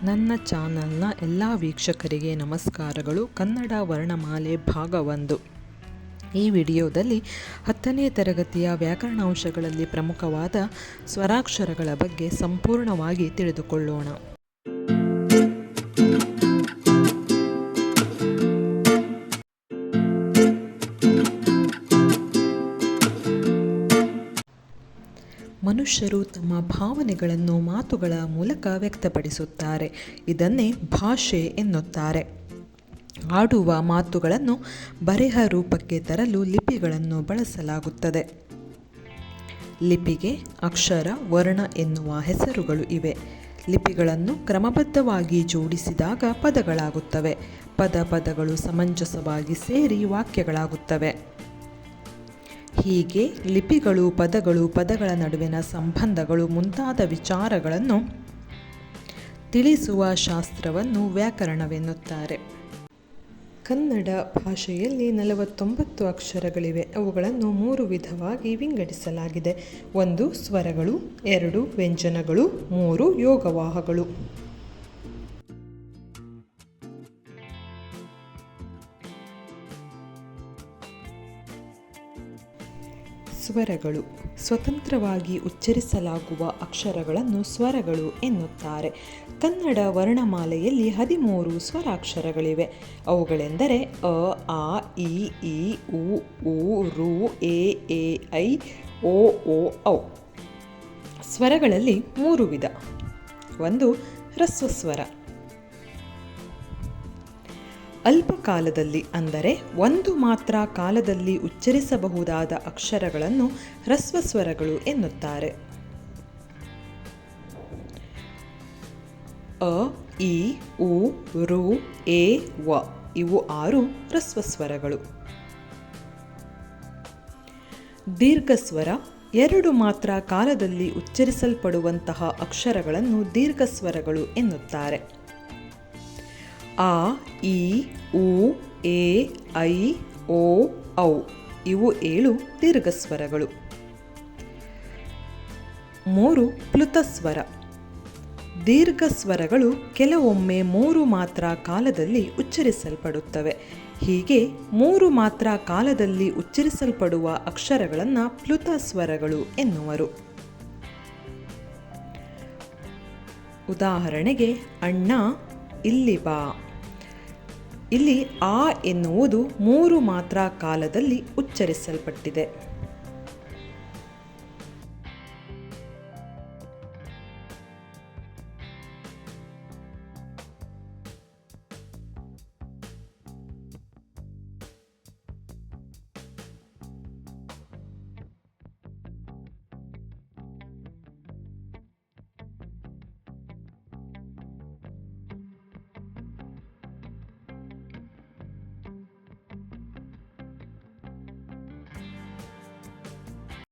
ನನ್ನ ಚಾನಲ್ನ ಎಲ್ಲ ವೀಕ್ಷಕರಿಗೆ ನಮಸ್ಕಾರಗಳು. ಕನ್ನಡ ವರ್ಣಮಾಲೆ ಭಾಗ 1. ಈ ವಿಡಿಯೋದಲ್ಲಿ 10ನೇ ತರಗತಿಯ ವ್ಯಾಕರಣಾಂಶಗಳಲ್ಲಿ ಪ್ರಮುಖವಾದ ಸ್ವರಾಕ್ಷರಗಳ ಬಗ್ಗೆ ಸಂಪೂರ್ಣವಾಗಿ ತಿಳಿದುಕೊಳ್ಳೋಣ. ಮನುಷ್ಯರು ತಮ್ಮ ಭಾವನೆಗಳನ್ನು ಮಾತುಗಳ ಮೂಲಕ ವ್ಯಕ್ತಪಡಿಸುತ್ತಾರೆ. ಇದನ್ನೇ ಭಾಷೆ ಎನ್ನುತ್ತಾರೆ. ಆಡುವ ಮಾತುಗಳನ್ನು ಬರೆಹ ರೂಪಕ್ಕೆ ತರಲು ಲಿಪಿಗಳನ್ನು ಬಳಸಲಾಗುತ್ತದೆ. ಲಿಪಿಗೆ ಅಕ್ಷರ, ವರ್ಣ ಎನ್ನುವ ಹೆಸರುಗಳು ಇವೆ. ಲಿಪಿಗಳನ್ನು ಕ್ರಮಬದ್ಧವಾಗಿ ಜೋಡಿಸಿದಾಗ ಪದಗಳಾಗುತ್ತವೆ. ಪದಗಳು ಸಮಂಜಸವಾಗಿ ಸೇರಿ ವಾಕ್ಯಗಳಾಗುತ್ತವೆ. ಹೀಗೆ ಲಿಪಿಗಳು, ಪದಗಳ ನಡುವಿನ ಸಂಬಂಧಗಳು ಮುಂತಾದ ವಿಚಾರಗಳನ್ನು ತಿಳಿಸುವ ಶಾಸ್ತ್ರವನ್ನು ವ್ಯಾಕರಣವೆನ್ನುತ್ತಾರೆ. ಕನ್ನಡ ಭಾಷೆಯಲ್ಲಿ 49 ಅಕ್ಷರಗಳಿವೆ. ಅವುಗಳನ್ನು 3 ವಿಧವಾಗಿ ವಿಂಗಡಿಸಲಾಗಿದೆ. 1 ಸ್ವರಗಳು, 2 ವ್ಯಂಜನಗಳು, 3 ಯೋಗವಾಹಗಳು. ಸ್ವರಗಳು ಸ್ವತಂತ್ರವಾಗಿ ಉಚ್ಚರಿಸಲಾಗುವ ಅಕ್ಷರಗಳನ್ನು ಸ್ವರಗಳು ಎನ್ನುತ್ತಾರೆ. ಕನ್ನಡ ವರ್ಣಮಾಲೆಯಲ್ಲಿ 13 ಸ್ವರಾಕ್ಷರಗಳಿವೆ. ಅವುಗಳೆಂದರೆ ಅ, ಆ, ಇ, ಈ, ಉ, ಊ, ಋ, ಎ, ಐ, ಓ, ಔ. ಸ್ವರಗಳಲ್ಲಿ 3 ವಿಧ. 1 ಹ್ರಸ್ವಸ್ವರ. ಅಲ್ಪಕಾಲದಲ್ಲಿ ಅಂದರೆ ಒಂದು ಮಾತ್ರ ಕಾಲದಲ್ಲಿ ಉಚ್ಚರಿಸಬಹುದಾದ ಅಕ್ಷರಗಳನ್ನು ಹ್ರಸ್ವಸ್ವರಗಳು ಎನ್ನುತ್ತಾರೆ. ಅ, ಇ, ಉ, ಋ, ಎ, ವ ಇವು 6 ಹ್ರಸ್ವಸ್ವರಗಳು. ದೀರ್ಘಸ್ವರ 2 ಮಾತ್ರ ಕಾಲದಲ್ಲಿ ಉಚ್ಚರಿಸಲ್ಪಡುವಂತಹ ಅಕ್ಷರಗಳನ್ನು ದೀರ್ಘಸ್ವರಗಳು ಎನ್ನುತ್ತಾರೆ. ಆ, ಇ, ಉ, ಎ, ಐ, ಓ, ಔ ಇವು 7 ದೀರ್ಘಸ್ವರಗಳು. 3 ಪ್ಲುತಸ್ವರ. ದೀರ್ಘಸ್ವರಗಳು ಕೆಲವೊಮ್ಮೆ 3 ಮಾತ್ರ ಕಾಲದಲ್ಲಿ ಉಚ್ಚರಿಸಲ್ಪಡುತ್ತವೆ. ಹೀಗೆ 3 ಮಾತ್ರ ಕಾಲದಲ್ಲಿ ಉಚ್ಚರಿಸಲ್ಪಡುವ ಅಕ್ಷರಗಳನ್ನು ಪ್ಲುತ ಸ್ವರಗಳು ಎನ್ನುವರು. ಉದಾಹರಣೆಗೆ ಅಣ್ಣ, ಇಲ್ಲಿ ಬಾ. ಇಲ್ಲಿ ಆ ಎನ್ನುವುದು 3 ಮಾತ್ರ ಕಾಲದಲ್ಲಿ ಉಚ್ಚರಿಸಲ್ಪಟ್ಟಿದೆ.